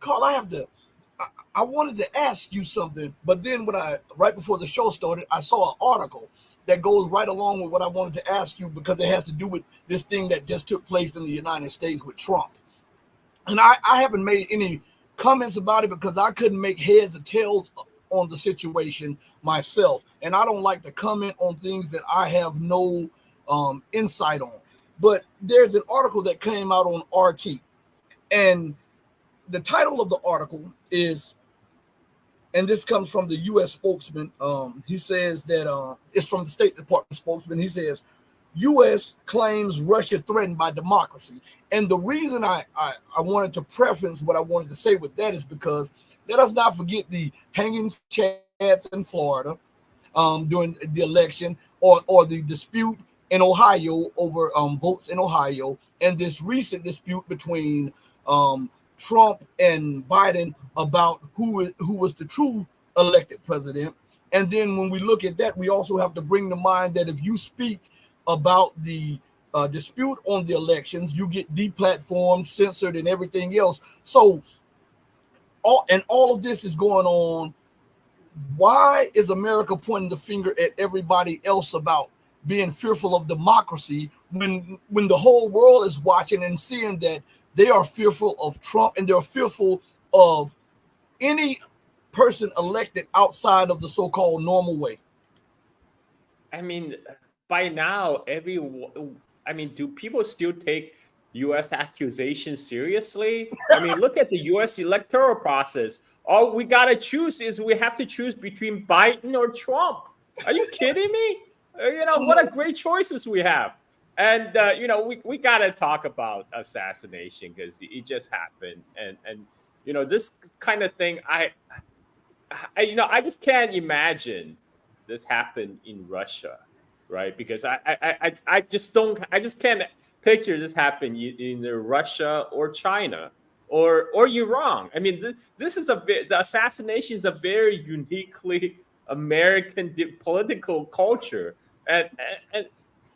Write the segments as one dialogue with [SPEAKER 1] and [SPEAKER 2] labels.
[SPEAKER 1] Carl, I wanted to ask you something, but then right before the show started, I saw an article that goes right along with what I wanted to ask you because it has to do with this thing that just took place in the United States with Trump. And I haven't made any comments about it because I couldn't make heads or tails on the situation myself. And I don't like to comment on things that I have no insight on. But there's an article that came out on RT. And the title of the article is, and this comes from the U.S. spokesman. He says that it's from the State Department spokesman. He says, U.S. claims Russia threatened by democracy. And the reason I wanted to preference what I wanted to say with that is because let us not forget the hanging chads in Florida during the election, or the dispute in Ohio over votes in Ohio, and this recent dispute between Trump and Biden about who was the true elected president. And then when we look at that, we also have to bring to mind that if you speak about the dispute on the elections, you get deplatformed, censored, and everything else. So all of this is going on. Why is America pointing the finger at everybody else about being fearful of democracy when the whole world is watching and seeing that they are fearful of Trump and they're fearful of any person elected outside of the so-called normal way?
[SPEAKER 2] I mean, by now, do people still take U.S. accusations seriously? I mean, look at the U.S. electoral process. All we gotta choose is we have to choose between Biden or Trump. Are you kidding me? What a great choices we have. And we gotta talk about assassination because it just happened, and this kind of thing. I just can't imagine this happened in Russia, right? Because I just can't picture this happen in either Russia or China or Iran. I mean, this is the assassination is a very uniquely American political culture,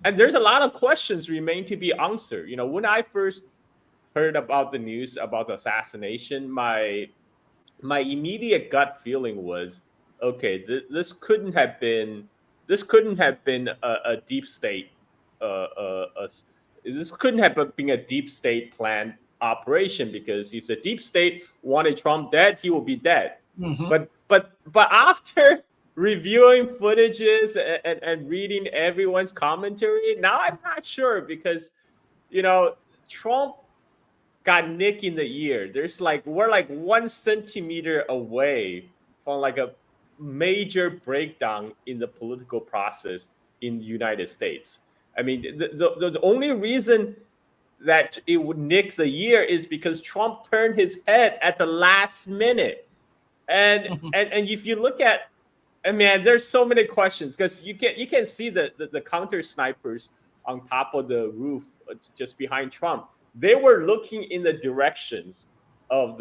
[SPEAKER 2] and there's a lot of questions remain to be answered. When I first heard about the news about the assassination, my immediate gut feeling was, okay, this couldn't have been a deep state. This couldn't have been a deep state planned operation, because if the deep state wanted Trump dead, he will be dead.
[SPEAKER 1] Mm-hmm.
[SPEAKER 2] But after reviewing footages and reading everyone's commentary, now I'm not sure, because Trump got nick in the ear. We're like 1 centimeter away from like a major breakdown in the political process in the United States. I mean, the only reason that it would nick the year is because Trump turned his head at the last minute. And if you look at, I mean, there's so many questions, because you can see the counter snipers on top of the roof just behind Trump. They were looking in the directions of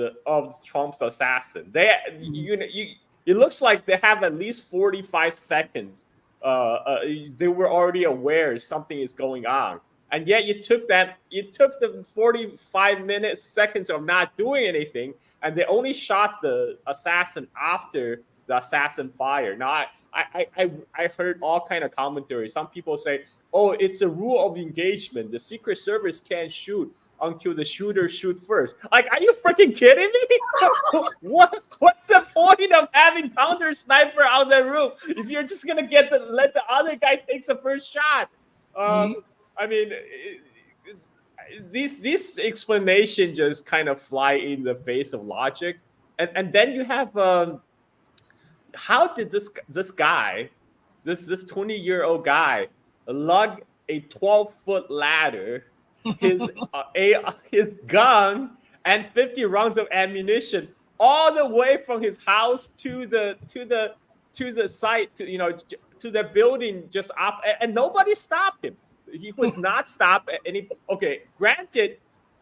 [SPEAKER 2] Trump's assassin. It looks like they have at least 45 seconds. They were already aware something is going on, and yet you took the 45 seconds of not doing anything, and they only shot the assassin after the assassin fired. Now, I heard all kind of commentary. Some people say, "Oh, it's a rule of engagement. The Secret Service can't shoot until the shooter shoot first." Like, are you freaking kidding me? What's the point of having counter sniper on the roof if you're just gonna let the other guy take the first shot? I mean, these explanation just kind of fly in the face of logic, and then you have how did this guy, this 20-year-old guy, lug a 12-foot ladder, his gun, and 50 rounds of ammunition all the way from his house to the site, to the building just up, and nobody stopped him. He was not stopped at any. Okay, granted,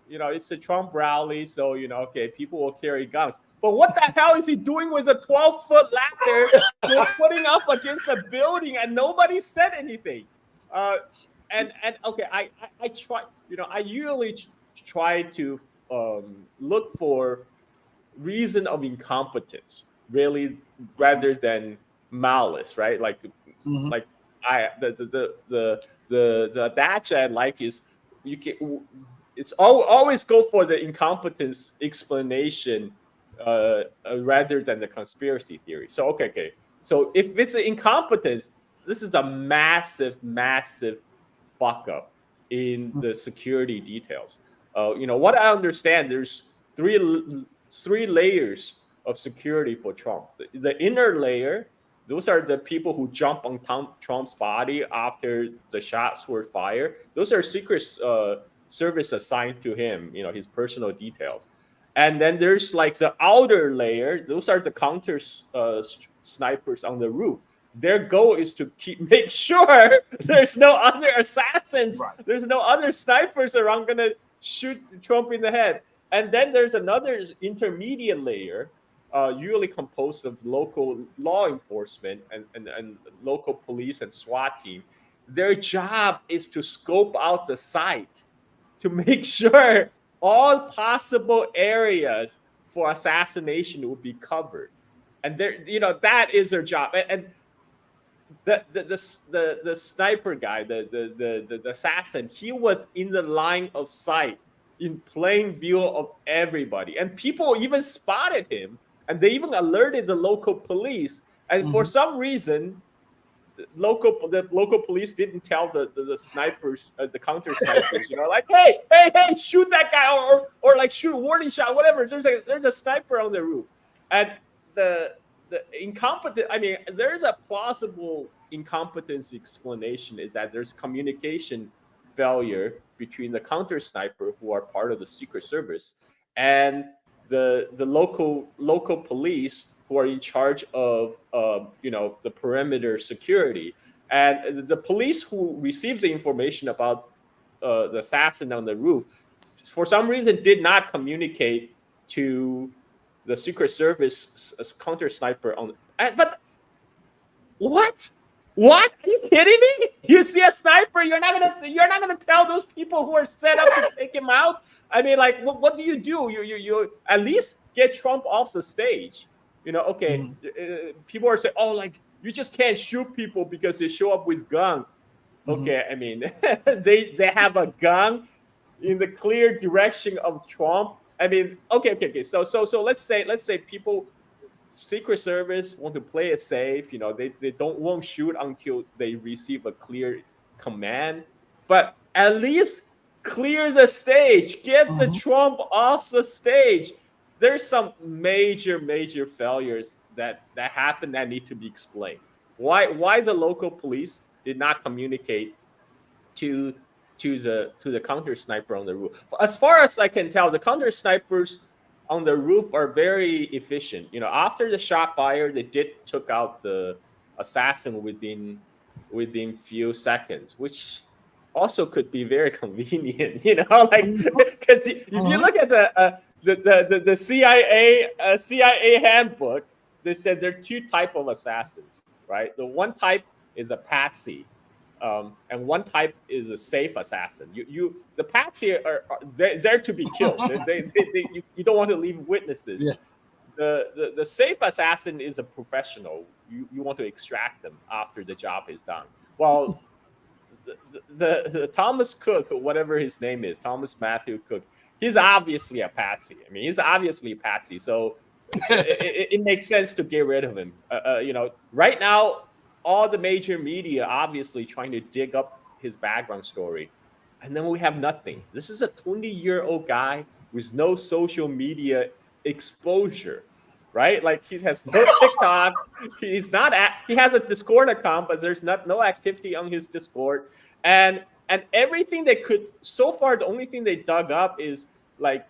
[SPEAKER 2] it's a Trump rally, so okay, people will carry guns. But what the hell is he doing with a 12-foot ladder just putting up against a building, and nobody said anything? And okay, I try. I usually try to look for reason of incompetence, really, rather than malice, right?
[SPEAKER 1] Mm-hmm.
[SPEAKER 2] Like I the adage I like is you can it's always go for the incompetence explanation rather than the conspiracy theory. So okay. So if it's an incompetence, this is a massive fuck up in the security details. What I understand, there's three layers of security for Trump. The inner layer, those are the people who jump on Trump's body after the shots were fired. Those are secret service assigned to him. His personal details. And then there's like the outer layer. Those are the counter snipers on the roof. Their goal is to make sure there's no other assassins,
[SPEAKER 1] Right.
[SPEAKER 2] there's no other snipers around gonna shoot Trump in the head. And then there's another intermediate layer, usually composed of local law enforcement and local police and SWAT team. Their job is to scope out the site to make sure all possible areas for assassination will be covered. And that is their job. And the sniper guy, the assassin, he was in the line of sight, in plain view of everybody, and people even spotted him, and they even alerted the local police. And for
[SPEAKER 1] Mm-hmm.
[SPEAKER 2] some reason, the local police didn't tell the snipers, the counter snipers, like, hey, shoot that guy, or like shoot a warning shot, whatever. There's a sniper on the roof. And the incompetent, I mean, there's a plausible incompetence explanation, is that there's communication failure between the counter sniper, who are part of the Secret Service, and the local police, who are in charge of the perimeter security. And the police who received the information about the assassin on the roof, for some reason, did not communicate to the Secret Service counter sniper on. But what? What? Are you kidding me? You see a sniper, you're not gonna tell those people who are set up to take him out. I mean, like, what do? You at least get Trump off the stage. Okay.
[SPEAKER 1] Mm-hmm.
[SPEAKER 2] People are saying, oh, like, you just can't shoot people because they show up with gun.
[SPEAKER 1] Mm-hmm.
[SPEAKER 2] Okay, I mean, they have a gun in the clear direction of Trump. I mean, okay. So let's say people, Secret Service, want to play it safe. They won't shoot until they receive a clear command. But at least clear the stage, get the
[SPEAKER 1] Mm-hmm.
[SPEAKER 2] Trump off the stage. There's some major failures that happen that need to be explained. Why the local police did not communicate to the counter sniper on the roof? As far as I can tell, the counter snipers on the roof are very efficient. After the shot fired, they took out the assassin within few seconds, which also could be very convenient. Like, because if you
[SPEAKER 1] Mm-hmm.
[SPEAKER 2] look at the CIA handbook, they said there are two type of assassins, right? The one type is a patsy, and one type is a safe assassin. The patsy are there to be killed. You don't want to leave witnesses.
[SPEAKER 1] Yeah.
[SPEAKER 2] The safe assassin is a professional. You want to extract them after the job is done. Well, the Thomas Cook, or whatever his name is, Thomas Matthew Cook, he's obviously a patsy. I mean, he's obviously a patsy. So it makes sense to get rid of him. Right now, all the major media obviously trying to dig up his background story. And then we have nothing. This is a 20-year-old guy with no social media exposure, right? Like, he has no TikTok. He has a Discord account, but there's no activity on his Discord. And everything they could so far, the only thing they dug up is, like,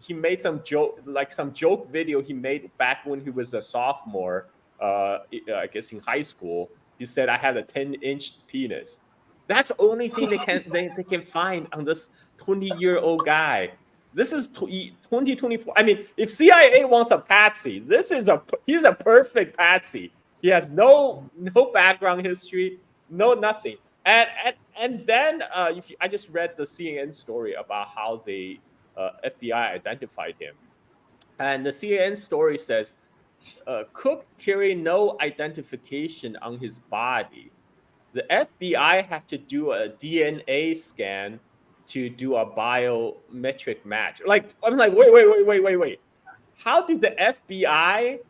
[SPEAKER 2] he made some joke video he made back when he was a sophomore, I guess in high school. He said, I had a 10-inch penis. That's the only thing they can find on this 20-year-old guy. This is 2024. I mean, if CIA wants a patsy, he's a perfect patsy. He has no background history, no nothing. And then I just read the CNN story about how the FBI identified him. And the CNN story says Cook carried no identification on his body. The FBI had to do a DNA scan to do a biometric match. Like, I'm like, wait. How did the FBI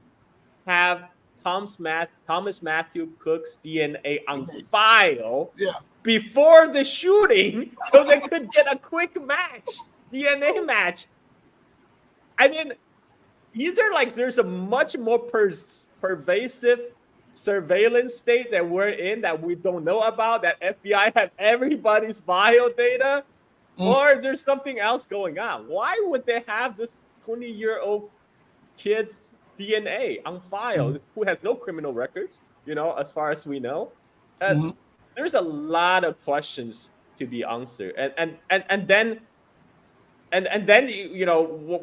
[SPEAKER 2] have Thomas Matthew Cook's DNA on file
[SPEAKER 1] Yeah.
[SPEAKER 2] before the shooting so they could get a quick match, DNA match? I mean, either like there's a much more pervasive surveillance state that we're in that we don't know about, that FBI have everybody's bio data,
[SPEAKER 1] Mm,
[SPEAKER 2] or there's something else going on. Why would they have this 20-year-old kid's DNA on file
[SPEAKER 1] mm,
[SPEAKER 2] who has no criminal records, as far as we know? Uh,
[SPEAKER 1] mm,
[SPEAKER 2] there's a lot of questions to be answered. And then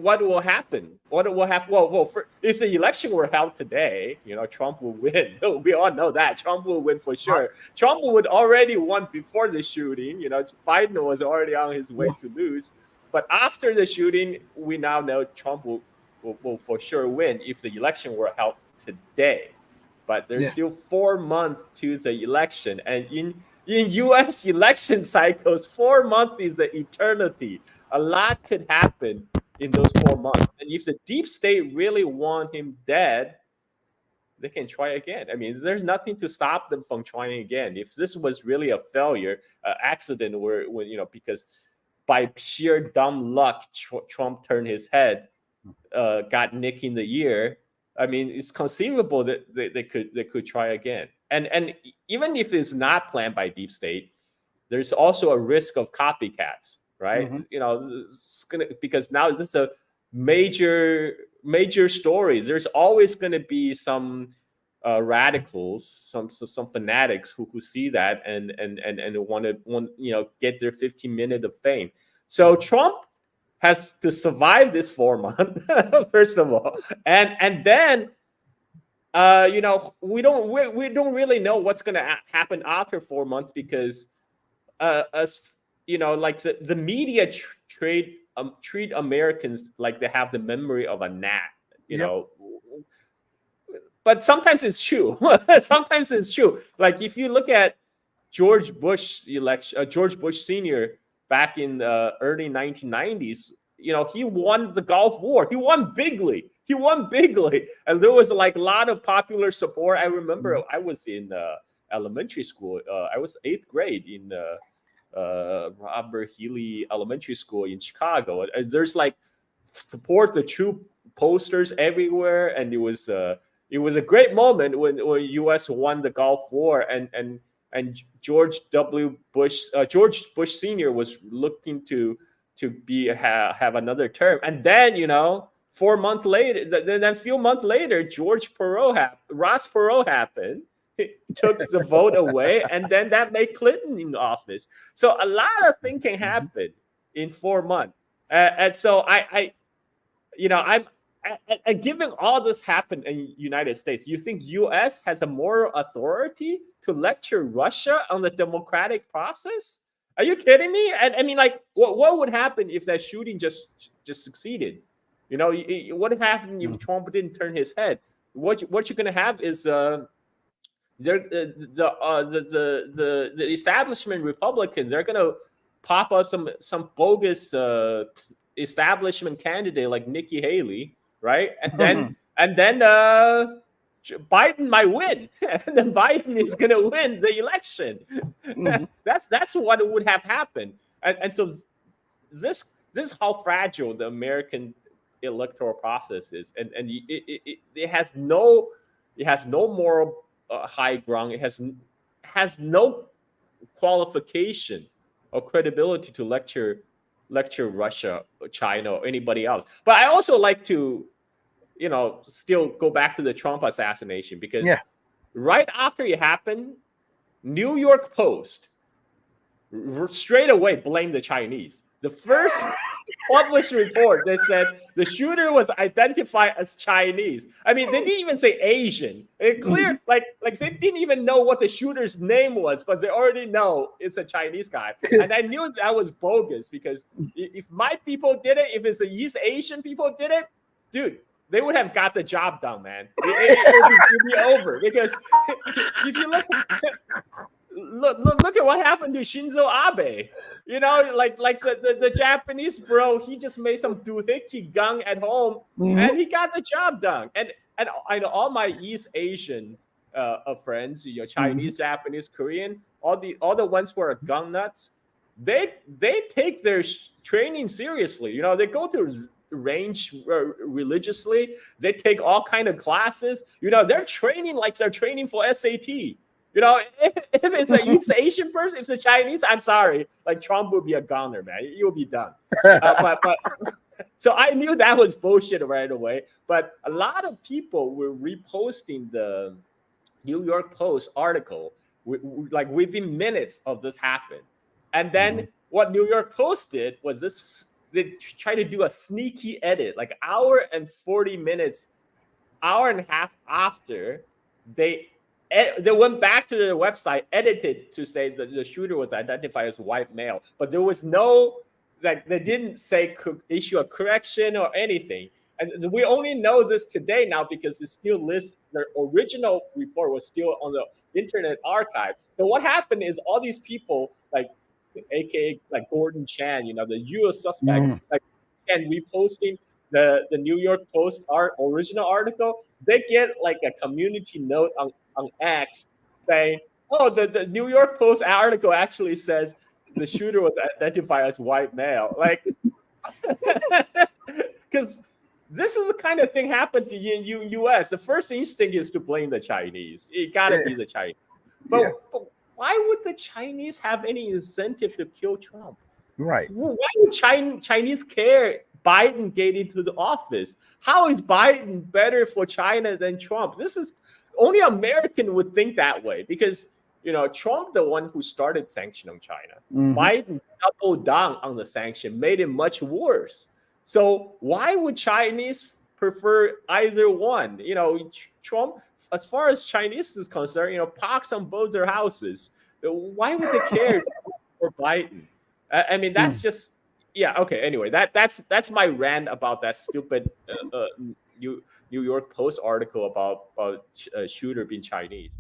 [SPEAKER 2] what will happen? What will happen? Well, if the election were held today, Trump will win. We all know that Trump will win for
[SPEAKER 1] right.
[SPEAKER 2] sure. Trump would already won before the shooting. Biden was already on his way
[SPEAKER 1] Yeah.
[SPEAKER 2] to lose. But after the shooting, we now know Trump will for sure win if the election were held today. But there's
[SPEAKER 1] Yeah.
[SPEAKER 2] still 4 months to the election, and in U.S. election cycles, 4 months is an eternity. A lot could happen in those 4 months. And if the deep state really want him dead, they can try again. I mean, there's nothing to stop them from trying again. If this was really a failure, accident, because by sheer dumb luck, Trump turned his head, got Nick in the ear. I mean, it's conceivable that they could try again. And even if it's not planned by deep state, there's also a risk of copycats, right?
[SPEAKER 1] Hmm.
[SPEAKER 2] It's gonna, because now this is a major story. There's always going to be some radicals, some fanatics who see that and want get their 15 minutes of fame. So Trump has to survive this 4 month first of all, and then we don't really know what's going to happen after 4 months, because as like the media treat Americans like they have the memory of a gnat, you
[SPEAKER 1] Yep.
[SPEAKER 2] know. But sometimes it's true. Sometimes it's true. Like if you look at George Bush Senior back in the early 1990s, he won the Gulf War. He won bigly. And there was like a lot of popular support. I remember
[SPEAKER 1] Mhm.
[SPEAKER 2] I was in elementary school. I was eighth grade in Robert Healy Elementary School in Chicago. There's like support the troop posters everywhere, and it was a great moment when U.S. won the Gulf War, and George Bush Senior was looking to have another term, and then 4 months later, then a few months later, Ross Perot happened. Took the vote away, and then that made Clinton in office. So a lot of things can
[SPEAKER 1] Mhm.
[SPEAKER 2] happen in 4 months, and so I'm given all this happened in United States, you think U.S. has a moral authority to lecture Russia on the democratic process? Are you kidding me? And I mean, like, what would happen if that shooting just succeeded? What happened if
[SPEAKER 1] Mhm.
[SPEAKER 2] Trump didn't turn his head? What you're gonna have is the establishment Republicans, they're gonna pop up some bogus establishment candidate like Nikki Haley, right? And then Biden might win, and then Biden is gonna win the election.
[SPEAKER 1] Mhm.
[SPEAKER 2] That's what would have happened, and so this this is how fragile the American electoral process is, and it has no moral high ground. It has no qualification or credibility to lecture Russia, or China, or anybody else. But I also like to still go back to the Trump assassination, because
[SPEAKER 1] Yeah.
[SPEAKER 2] right after it happened, New York Post straight away blamed the Chinese. The first published report that said the shooter was identified as Chinese. I mean, they didn't even say Asian. It
[SPEAKER 1] Mhm.
[SPEAKER 2] clear, like they didn't even know what the shooter's name was, but they already know it's a Chinese guy. And I knew that was bogus, because if my people did it, if it's a East Asian people did it, dude, they would have got the job done, man. It would be over because if you look at what happened to Shinzo Abe. You know, like the Japanese bro, he just made some doohickey gun at home,
[SPEAKER 1] Mm-hmm.
[SPEAKER 2] and he got the job done. And I know all my East Asian friends, you know,
[SPEAKER 1] Mm-hmm.
[SPEAKER 2] Chinese, Japanese, Korean, all the ones who are gun nuts, they take their training seriously. You know, they go to range religiously. They take all kind of classes. You know, they're training like they're training for SAT. You know, if it's an East Asian person, if it's a Chinese, I'm sorry. Like Trump would be a gunner, man. You'll be done. But so I knew that was bullshit right away. But a lot of people were reposting the New York Post article like within minutes of this happened. And then what New York Post did was this: they tried to do a sneaky edit, like hour and 40 minutes, hour and a half after they they went back to their website, edited to say that the shooter was identified as white male, but there was no, like, they didn't say issue a correction or anything. And we only know this today now because it's still listed. The original report was still on the Internet Archive. So what happened is all these people, like AKA like Gordon Chan, you know, the U.S. suspect,
[SPEAKER 1] Mm-hmm.
[SPEAKER 2] like, and reposting the New York Post original article, they get like a community note on X saying, "Oh, the New York Post article actually says the shooter was identified as white male." Like, because this is the kind of thing happened to you in U.S. The first instinct is to blame the Chinese. It got to be the Chinese.
[SPEAKER 1] Yeah.
[SPEAKER 2] But why would the Chinese have any incentive to kill Trump?
[SPEAKER 1] Right.
[SPEAKER 2] Why would Chinese care Biden getting to the office? How is Biden better for China than Trump? This is only American would think that way because, you know, Trump, the one who started sanction on China,
[SPEAKER 1] Mm-hmm.
[SPEAKER 2] Biden doubled down on the sanction, made it much worse. So why would Chinese prefer either one? You know, Trump, as far as Chinese is concerned, you know, pox on both their houses. Why would they care for Biden? I mean, that's just, yeah. Okay. Anyway, that's my rant about that stupid New York Post article about shooter being Chinese.